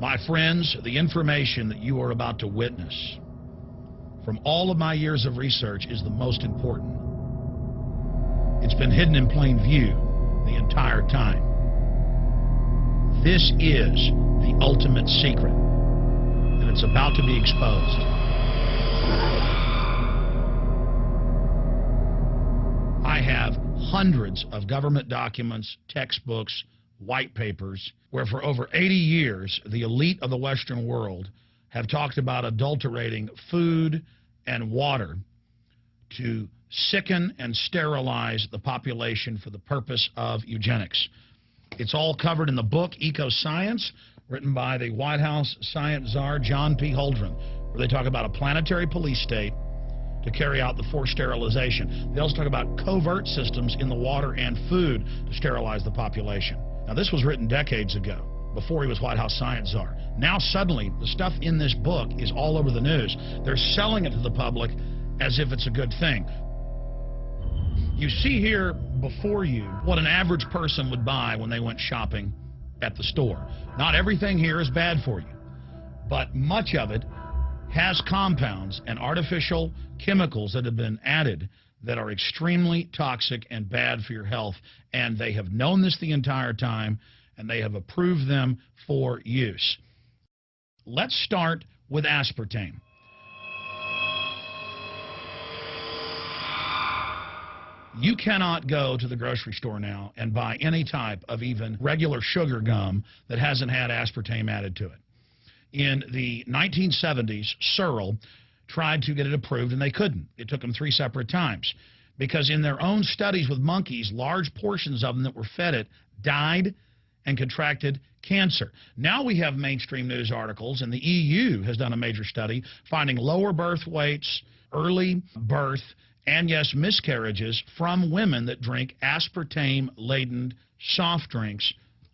My friends, the information that you are about to witness from all of my years of research is the most important. It's been hidden in plain view the entire time. This is the ultimate secret, and it's about to be exposed. I have hundreds of government documents, textbooks, white papers, where for over 80 years, the elite of the Western world have talked about adulterating food and water to sicken and sterilize the population for the purpose of eugenics. It's all covered in the book Eco-Science, written by the White House science czar John P. Holdren, where they talk about a planetary police state to carry out the forced sterilization. They also talk about covert systems in the water and food to sterilize the population. Now, this was written decades ago, before he was White House science czar. Now, suddenly, the stuff in this book is all over the news. They're selling it to the public as if it's a good thing. You see here before you what an average person would buy when they went shopping at the store. Not everything here is bad for you, but much of it has compounds and artificial chemicals that have been added that are extremely toxic and bad for your health, and they have known this the entire time, and they have approved them for use. Let's start with aspartame. You cannot go to the grocery store now and buy any type of even regular sugar gum that hasn't had aspartame added to it. In the 1970s, Searle tried to get it approved, and they couldn't. It took them 3 separate times because in their own studies with monkeys, large portions of them that were fed it died and contracted cancer. Now we have mainstream news articles, and the EU has done a major study finding lower birth weights, early birth, and yes, miscarriages from women that drink aspartame-laden soft drinks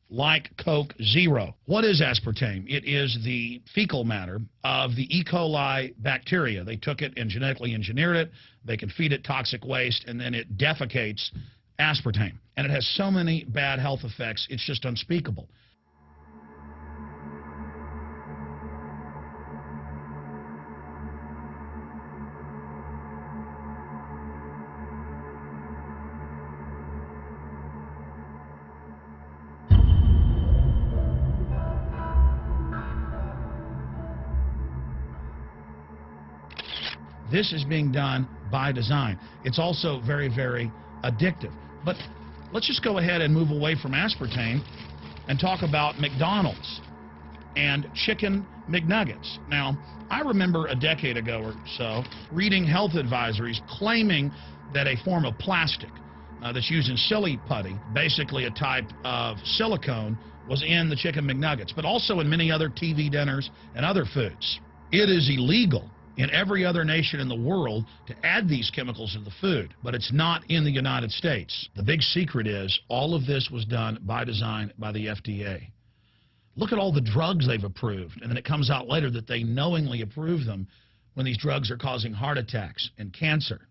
like Coke Zero. What is aspartame? It is the fecal matter of the E. coli bacteria. They took it and genetically engineered it. They can feed it toxic waste, and then it defecates aspartame. And it has so many bad health effects, it's just unspeakable. This is being done by design. It's also very, very addictive. But let's just go ahead and move away from aspartame and talk about McDonald's and chicken McNuggets. Now, I remember a decade ago or so reading health advisories claiming that a form of plastic that's used in silly putty, basically a type of silicone, was in the chicken McNuggets, but also in many other TV dinners and other foods. It is illegal in every other nation in the world to add these chemicals to the food, but it's not in the United States. The big secret is all of this was done by design by the FDA. Look at all the drugs they've approved, and then it comes out later that they knowingly approve them when these drugs are causing heart attacks and cancer.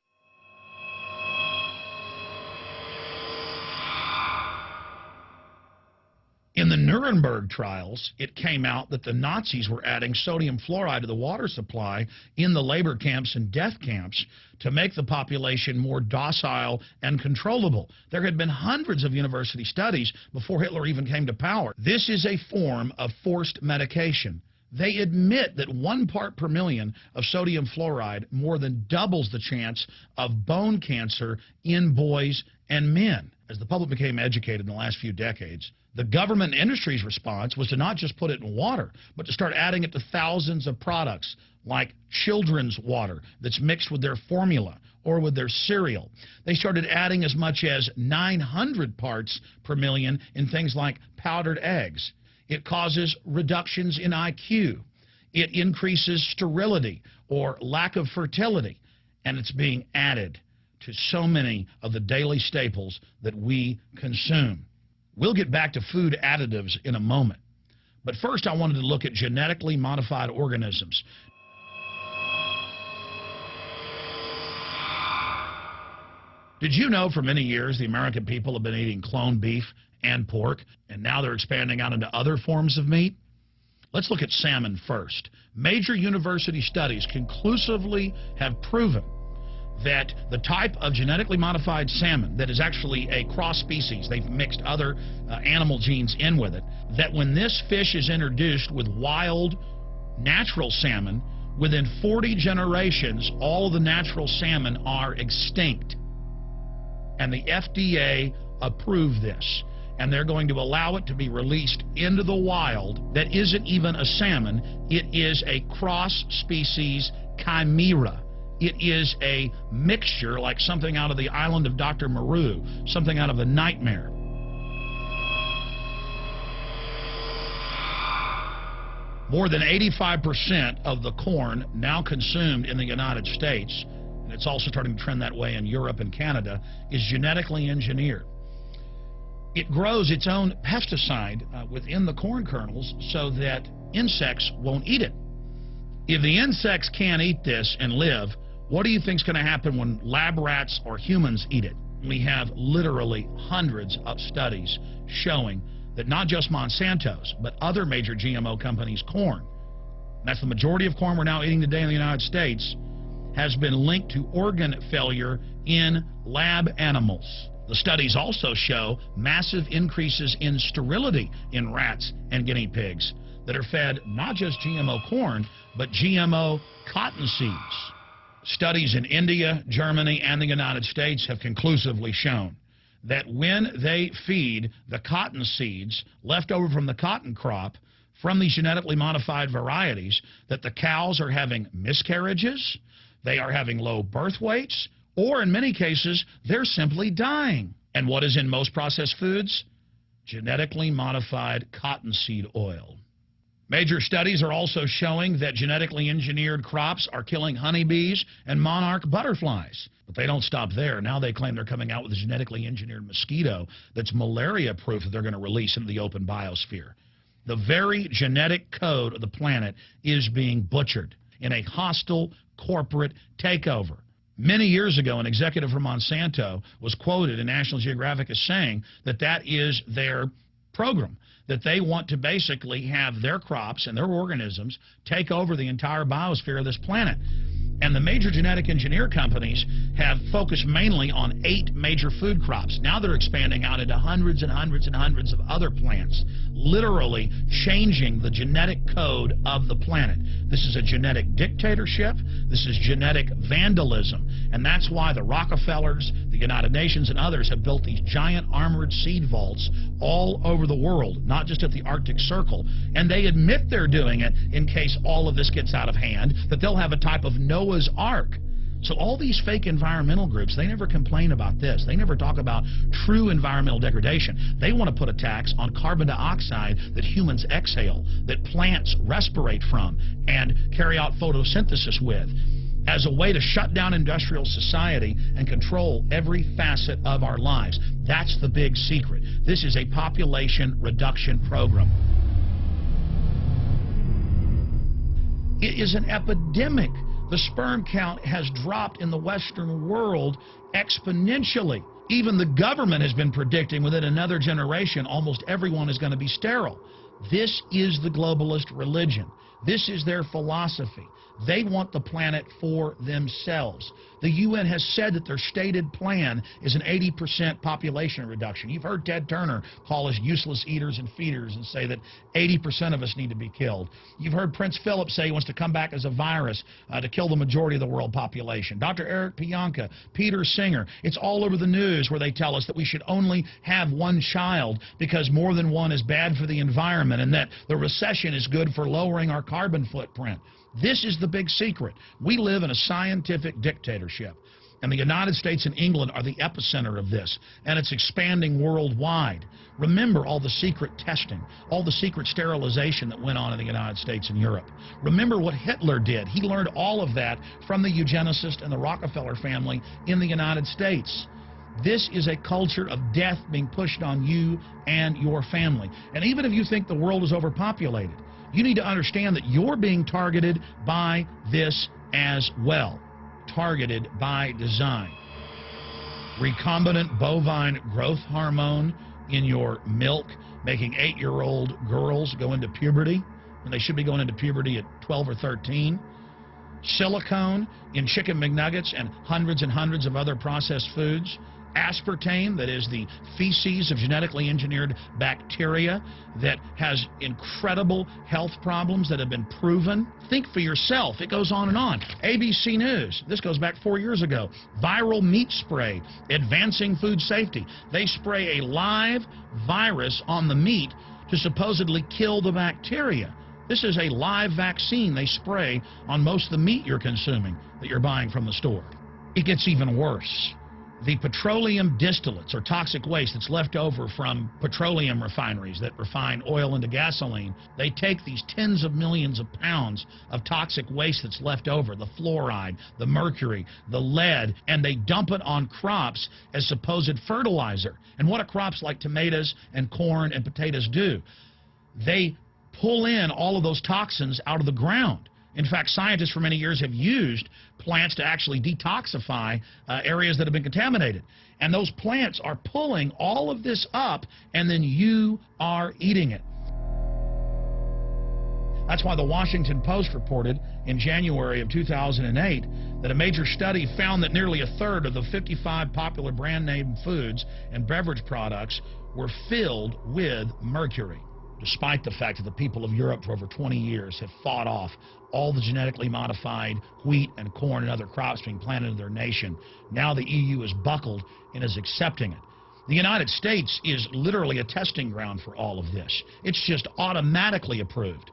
In the Nuremberg trials, it came out that the Nazis were adding sodium fluoride to the water supply in the labor camps and death camps to make the population more docile and controllable. There had been hundreds of university studies before Hitler even came to power. This is a form of forced medication. They admit that 1 part per million of sodium fluoride more than doubles the chance of bone cancer in boys and men. As the public became educated in the last few decades, the government and industry's response was to not just put it in water, but to start adding it to thousands of products like children's water that's mixed with their formula or with their cereal. They started adding as much as 900 parts per million in things like powdered eggs. It causes reductions in IQ. It increases sterility or lack of fertility, and it's being added to so many of the daily staples that we consume. We'll get back to food additives in a moment. But first, I wanted to look at genetically modified organisms. Did you know for many years the American people have been eating cloned beef and pork, and now they're expanding out into other forms of meat? Let's look at salmon first. Major university studies conclusively have proven that the type of genetically modified salmon that is actually a cross species, they've mixed other animal genes in with it, that when this fish is introduced with wild natural salmon, within 40 generations, all of the natural salmon are extinct. And the FDA approved this. And they're going to allow it to be released into the wild that isn't even a salmon. It is a cross-species chimera. It is a mixture like something out of the island of Dr. Moreau, something out of a nightmare. More than 85% of the corn now consumed in the United States, and it's also starting to trend that way in Europe and Canada, is genetically engineered. It grows its own pesticide within the corn kernels so that insects won't eat it. If the insects can't eat this and live, what do you think is going to happen when lab rats or humans eat it? We have literally hundreds of studies showing that not just Monsanto's, but other major GMO companies' corn, that's the majority of corn we're now eating today in the United States, has been linked to organ failure in lab animals. The studies also show massive increases in sterility in rats and guinea pigs that are fed not just GMO corn, but GMO cottonseeds. Studies in India, Germany, and the United States have conclusively shown that when they feed the cotton seeds left over from the cotton crop from these genetically modified varieties, that the cows are having miscarriages, they are having low birth weights, or in many cases, they're simply dying. And what is in most processed foods? Genetically modified cottonseed oil. Major studies are also showing that genetically engineered crops are killing honeybees and monarch butterflies. But they don't stop there. Now they claim they're coming out with a genetically engineered mosquito that's malaria-proof that they're going to release into the open biosphere. The very genetic code of the planet is being butchered in a hostile corporate takeover. Many years ago, an executive from Monsanto was quoted in National Geographic as saying that that is their program, that they want to basically have their crops and their organisms take over the entire biosphere of this planet. And the major genetic engineer companies have focused mainly on 8 major food crops. Now they're expanding out into hundreds and hundreds and hundreds of other plants, literally changing the genetic code of the planet. This is a genetic dictatorship. This is genetic vandalism. And that's why the Rockefellers, the United Nations, and others have built these giant armored seed vaults all over the world, not just at the Arctic Circle. And they admit they're doing it in case all of this gets out of hand, that they'll have a type of Noah's Ark. So all these fake environmental groups, they never complain about this. They never talk about true environmental degradation. They want to put a tax on carbon dioxide that humans exhale, that plants respirate from and carry out photosynthesis with, as a way to shut down industrial society and control every facet of our lives. That's the big secret. This is a population reduction program. It is an epidemic. The sperm count has dropped in the Western world exponentially. Even the government has been predicting within another generation almost everyone is going to be sterile. This is the globalist religion. This is their philosophy. They want the planet for themselves. The UN has said that their stated plan is an 80% population reduction. You've heard Ted Turner call us useless eaters and feeders and say that 80% of us need to be killed. You've heard Prince Philip say he wants to come back as a virus to kill the majority of the world population. Dr. Eric Pianka, Peter Singer, it's all over the news where they tell us that we should only have one child because more than one is bad for the environment and that the recession is good for lowering our carbon footprint. This is the big secret. We live in a scientific dictatorship, and the United States and England are the epicenter of this, and it's expanding worldwide. Remember all the secret testing, all the secret sterilization that went on in the United States and Europe. Remember what Hitler did. He learned all of that from the eugenicist and the Rockefeller family in the United States. This is a culture of death being pushed on you and your family. And even if you think the world is overpopulated, you need to understand that you're being targeted by this as well. Targeted by design. Recombinant bovine growth hormone in your milk, making 8-year-old girls go into puberty. when they should be going into puberty at 12 or 13. Silicone in chicken McNuggets and hundreds of other processed foods. Aspartame, that is the feces of genetically engineered bacteria that has incredible health problems that have been proven. Think for yourself. It goes on and on. ABC News, this goes back 4 years ago. Viral meat spray, advancing food safety. They spray a live virus on the meat to supposedly kill the bacteria. This is a live vaccine they spray on most of the meat you're consuming that you're buying from the store. It gets even worse. The petroleum distillates, or toxic waste that's left over from petroleum refineries that refine oil into gasoline, they take these tens of millions of pounds of toxic waste that's left over, the fluoride, the mercury, the lead, and they dump it on crops as supposed fertilizer. And what do crops like tomatoes and corn and potatoes do? They pull in all of those toxins out of the ground. In fact, scientists for many years have used plants to actually detoxify areas that have been contaminated. And those plants are pulling all of this up, and then you are eating it. That's why the Washington Post reported in January of 2008 that a major study found that nearly a third of the 55 popular brand name foods and beverage products were filled with mercury. Despite the fact that the people of Europe for over 20 years have fought off all the genetically modified wheat and corn and other crops being planted in their nation, now the EU is buckled and is accepting it. The United States is literally a testing ground for all of this. It's just automatically approved.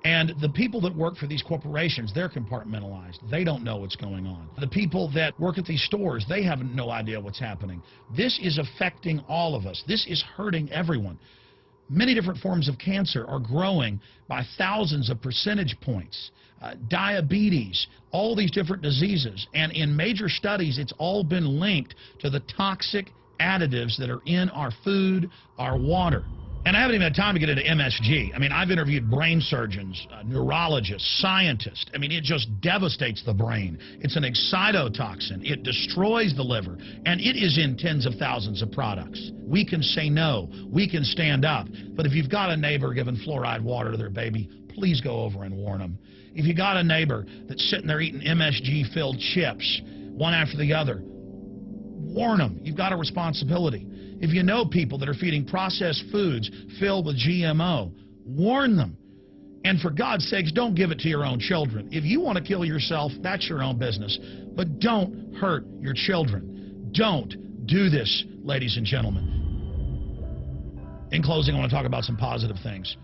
And the people that work for these corporations, they're compartmentalized. They don't know what's going on. The people that work at these stores, they have no idea what's happening. This is affecting all of us. This is hurting everyone. Many different forms of cancer are growing by thousands of percentage points. Diabetes, all these different diseases. And in major studies, it's all been linked to the toxic additives that are in our food, our water. And I haven't even had time to get into MSG. I mean, I've interviewed brain surgeons, neurologists, scientists. I mean, it just devastates the brain. It's an excitotoxin. It destroys the liver. And it is in tens of thousands of products. We can say no. We can stand up. But if you've got a neighbor giving fluoride water to their baby, please go over and warn them. If you got a neighbor that's sitting there eating MSG-filled chips, one after the other, warn them. You've got a responsibility. If you know people that are feeding processed foods filled with GMO, warn them. And for God's sakes, don't give it to your own children. If you want to kill yourself, that's your own business. But don't hurt your children. Don't do this, ladies and gentlemen. In closing, I want to talk about some positive things.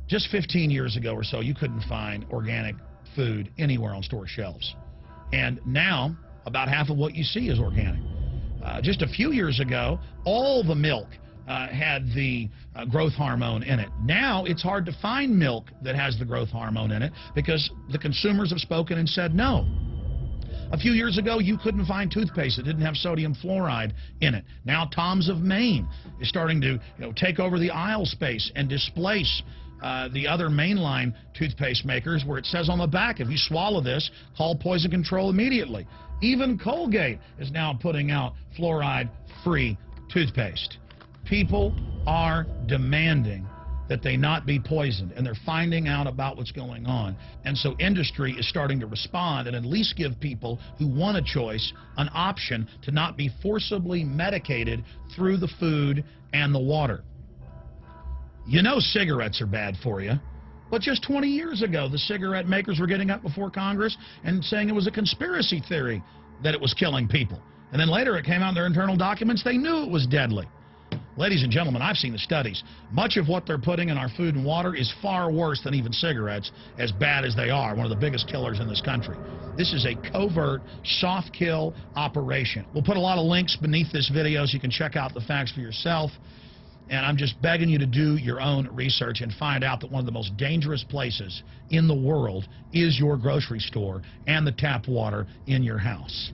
Just 15 years ago or so, you couldn't find organic food anywhere on store shelves. And now, about half of what you see is organic. Just a few years ago, all the milk had the growth hormone in it. Now it's hard to find milk that has the growth hormone in it because the consumers have spoken and said no. A few years ago, you couldn't find toothpaste that didn't have sodium fluoride in it. Now Tom's of Maine is starting to take over the aisle space and displace the other mainline toothpaste makers, where it says on the back, if you swallow this, call poison control immediately. Even Colgate is now putting out fluoride-free toothpaste. People are demanding that they not be poisoned, and they're finding out about what's going on. And so industry is starting to respond and at least give people who want a choice an option to not be forcibly medicated through the food and the water. You know cigarettes are bad for you. But just 20 years ago, the cigarette makers were getting up before Congress and saying it was a conspiracy theory that it was killing people. And then later it came out in their internal documents, they knew it was deadly. Ladies and gentlemen, I've seen the studies. Much of what they're putting in our food and water is far worse than even cigarettes, as bad as they are, one of the biggest killers in this country. This is a covert, soft kill operation. We'll put a lot of links beneath this video so you can check out the facts for yourself. And I'm just begging you to do your own research and find out that one of the most dangerous places in the world is your grocery store and the tap water in your house.